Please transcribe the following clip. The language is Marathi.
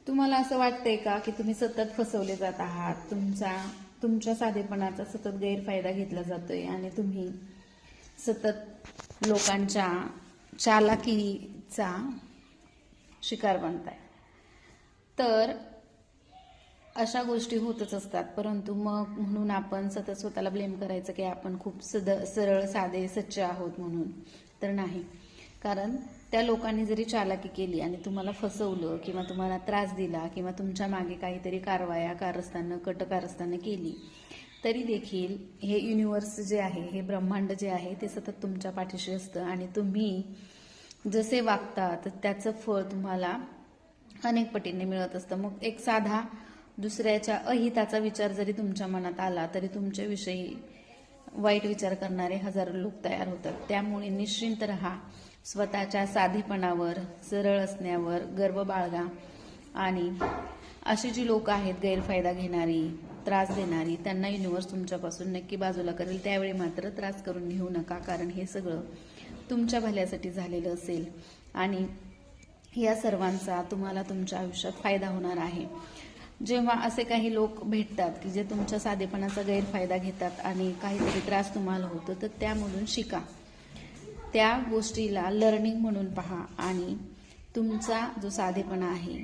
तुम्हाला असं वाटतंय का की तुम्ही सतत फसवले जात आहात, तुमच्या साधेपणाचा सतत गैरफायदा घेतला जातोय आणि तुम्ही सतत लोकांच्या चालाकीचा शिकार बनताय? तर अशा गोष्टी होतच असतात, परंतु मग म्हणून आपण सतत स्वतःला ब्लेम करायचं की आपण खूप सरळ साधे सच्चे आहोत म्हणून. तर नाही, कारण त्या लोकांनी जरी चालाकी केली आणि तुम्हाला फसवलं किंवा तुम्हाला त्रास दिला किंवा तुमच्या मागे काहीतरी कारस्थानं कटकारस्थानं केली, तरी देखील हे युनिव्हर्स जे आहे, हे ब्रह्मांड जे आहे, ते सतत तुमच्या पाठीशी असतं आणि तुम्ही जसे वागता तर त्याचं फळ तुम्हाला अनेक पटीने मिळत असतं. मग एक साधा दुसऱ्याच्या अहिताचा विचार जरी तुमच्या मनात आला तरी तुमच्याविषयी वाईट विचार करणारे हजारो लोक तयार होतात. त्यामुळे निश्चिंत राहा, स्वतःच्या साधीपणावर, सरळ असण्यावर गर्व बाळगा आणि अशी जी लोक आहेत गैरफायदा घेणारी, त्रास देणारी, त्यांना युनिव्हर्स तुमच्यापासून नक्की बाजूला करेल. त्यावेळी मात्र त्रास करून घेऊ नका, कारण हे सगळं तुमच्या भल्यासाठी झालेलं असेल आणि या सर्वांचा तुम्हाला तुमच्या आयुष्यात फायदा होणार आहे. जेव्हा असे काही लोक भेटतात की जे तुमच्या साधेपणाचा गैरफायदा घेतात आणि काहीतरी त्रास तुम्हाला होतो, तर त्यामधून शिका, त्या गोष्टीला लर्निंग म्हणून पहा आणि तुमचा जो साधेपणा आहे